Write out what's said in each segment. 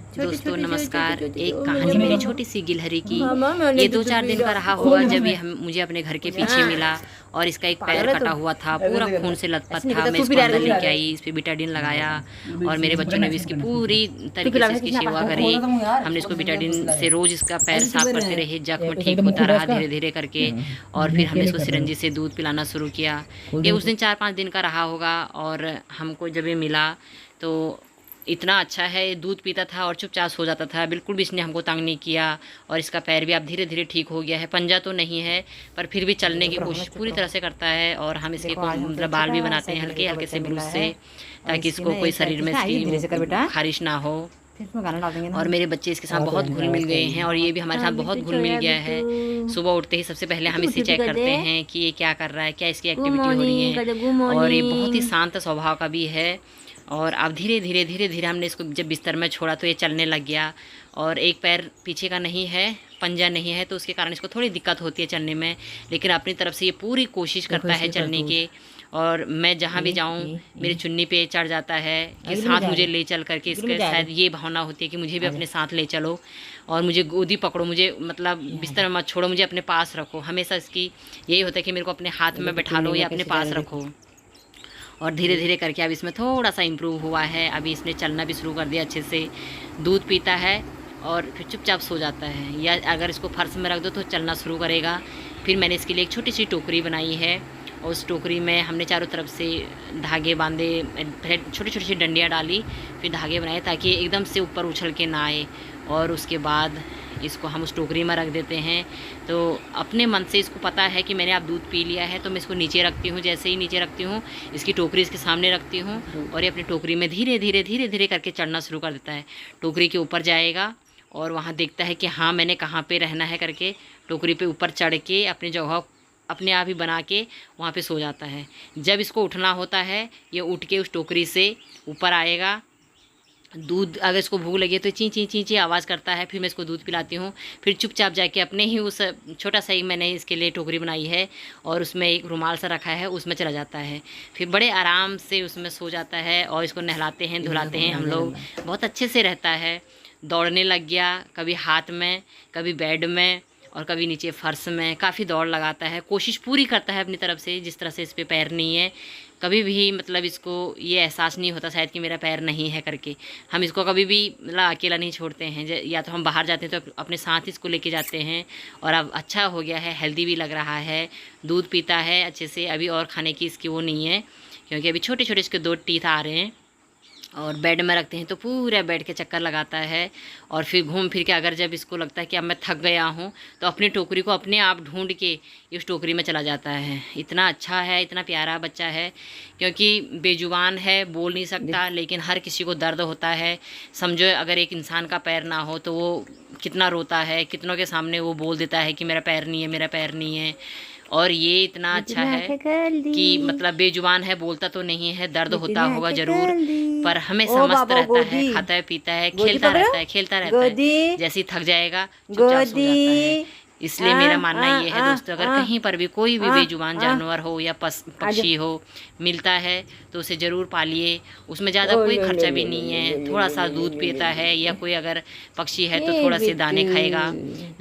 दोस्तों नमस्कार। एक कहानी मेरी छोटी सी गिलहरी की। ये 2-4 दिन का रहा होगा जब ये मुझे अपने घर के पीछे मिला और इसका एक पैर कटा हुआ था, पूरा खून से लथपथ था। मैं इसको अंदर लेके आई, इस पे बिटाडिन लगाया और मेरे बच्चों ने भी इसकी पूरी तरीके से इसकी सेवा करी। हमने इसको बिटाडिन से रोज इसका पैर साफ करते रहे, जख्म ठीक होता रहा धीरे धीरे करके। और फिर हमने इसको सिरंजी से दूध पिलाना शुरू किया। ये उस दिन 4-5 दिन का रहा होगा और हमको जब ये मिला तो इतना अच्छा है। दूध पीता था और चुपचाप सो जाता था, बिल्कुल भी इसने हमको तंग नहीं किया। और इसका पैर भी अब धीरे धीरे ठीक हो गया है। पंजा तो नहीं है पर फिर भी चलने की कोशिश पूरी तरह से करता है। और हम इसके मतलब बाल भी बनाते हैं हल्के हल्के से ब्रूस से, ताकि इसको कोई शरीर में खारिश ना हो। और मेरे बच्चे इसके साथ बहुत घुल मिल गए हैं और ये भी हमारे साथ बहुत घुल मिल गया है। सुबह उठते ही सबसे पहले हम इसे चेक करते हैं कि ये क्या कर रहा है, क्या इसकी एक्टिविटी हो रही है। और ये बहुत ही शांत स्वभाव का भी है। और अब धीरे धीरे हमने इसको जब बिस्तर में छोड़ा तो ये चलने लग गया। और एक पैर पीछे का नहीं है, पंजा नहीं है, तो उसके कारण इसको थोड़ी दिक्कत होती है चलने में। लेकिन अपनी तरफ से ये पूरी कोशिश करता है चलने की। और मैं जहाँ भी जाऊँ मेरी चुन्नी पे चढ़ जाता है कि साथ मुझे ले चल करके। इसके शायद ये भावना होती है कि मुझे भी अपने साथ ले चलो और मुझे गोदी पकड़ो, मुझे मतलब बिस्तर में मत छोड़ो, मुझे अपने पास रखो। हमेशा इसकी यही होता है कि मेरे को अपने हाथ में बैठा लो या अपने पास रखो। और धीरे धीरे करके अब इसमें थोड़ा सा इम्प्रूव हुआ है। अभी इसने चलना भी शुरू कर दिया अच्छे से, दूध पीता है और फिर चुपचाप सो जाता है। या अगर इसको फर्श में रख दो तो चलना शुरू करेगा। फिर मैंने इसके लिए एक छोटी सी टोकरी बनाई है और उस टोकरी में हमने चारों तरफ से धागे बांधे, छोटी छोटी सी डंडियाँ डाली, फिर धागे बनाए ताकि एकदम से ऊपर उछल के ना आए। और उसके बाद इसको हम उस टोकरी में रख देते हैं। तो अपने मन से इसको पता है कि मैंने अब दूध पी लिया है, तो मैं इसको नीचे रखती हूँ। जैसे ही नीचे रखती हूँ इसकी टोकरी इसके सामने रखती हूँ और ये अपनी टोकरी में धीरे धीरे करके चढ़ना शुरू कर देता है। टोकरी के ऊपर जाएगा और वहाँ देखता है कि हाँ मैंने कहाँ पे रहना है करके, टोकरी पे ऊपर चढ़ के अपनी जगह अपने आप ही बना के वहाँ पे सो जाता है। जब इसको उठना होता है ये उठ के उस टोकरी से ऊपर आएगा। दूध अगर इसको भूख लगी तो ची ची ची ची आवाज़ करता है। फिर मैं इसको दूध पिलाती हूँ। फिर चुपचाप जाके अपने ही उस छोटा सा ही मैंने इसके लिए टोकरी बनाई है और उसमें एक रुमाल सा रखा है, उसमें चला जाता है। फिर बड़े आराम से उसमें सो जाता है और इसको नहलाते हैं धुलाते हैं हम लोग, बहुत अच्छे से रहता है। दौड़ने लग गया, कभी हाथ में, कभी बेड में और कभी नीचे फर्श में। काफ़ी दौड़ लगाता है, कोशिश पूरी करता है अपनी तरफ से। जिस तरह से इस पे पैर नहीं है, कभी भी मतलब इसको ये एहसास नहीं होता शायद कि मेरा पैर नहीं है करके। हम इसको कभी भी मतलब अकेला नहीं छोड़ते हैं। या तो हम बाहर जाते हैं तो अपने साथ इसको लेके जाते हैं। और अब अच्छा हो गया है, हेल्दी भी लग रहा है, दूध पीता है अच्छे से। अभी और खाने की इसकी वो नहीं है क्योंकि अभी छोटे छोटे इसके 2 टीथ आ रहे हैं। और बेड में रखते हैं तो पूरा बेड के चक्कर लगाता है। और फिर घूम फिर के अगर जब इसको लगता है कि अब मैं थक गया हूँ तो अपनी टोकरी को अपने आप ढूंढ के उस टोकरी में चला जाता है। इतना अच्छा है, इतना प्यारा बच्चा है। क्योंकि बेजुबान है, बोल नहीं सकता, लेकिन हर किसी को दर्द होता है। समझो अगर एक इंसान का पैर ना हो तो वो कितना रोता है, कितनों के सामने वो बोल देता है कि मेरा पैर नहीं है, मेरा पैर नहीं है। और ये इतना अच्छा है कि मतलब बेजुबान है, बोलता तो नहीं है, दर्द होता होगा ज़रूर, पर हमें समझता रहता है, खाता है पीता है, खेलता रहता है। जैसे ही थक जाएगा चुपचाप सो जाता है। इसलिए मेरा मानना ये है दोस्तों, अगर कहीं पर भी कोई भी बेजुबान जानवर हो या पक्षी हो मिलता है तो उसे ज़रूर पालिए। उसमें ज़्यादा कोई खर्चा भी नहीं है, थोड़ा सा दूध पीता है या कोई अगर पक्षी है तो थोड़ा से दाने खाएगा।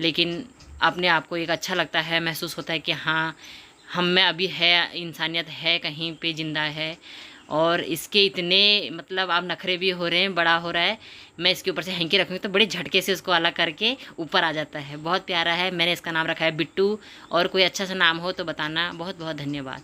लेकिन अपने आप को एक अच्छा लगता है, महसूस होता है कि हाँ हम में अभी है, इंसानियत है, कहीं पे ज़िंदा है। और इसके इतने मतलब अब नखरे भी हो रहे हैं, बड़ा हो रहा है। मैं इसके ऊपर से हैंकी रखूँगी तो बड़े झटके से उसको अलग करके ऊपर आ जाता है। बहुत प्यारा है। मैंने इसका नाम रखा है बिट्टू। और कोई अच्छा सा नाम हो तो बताना। बहुत बहुत धन्यवाद।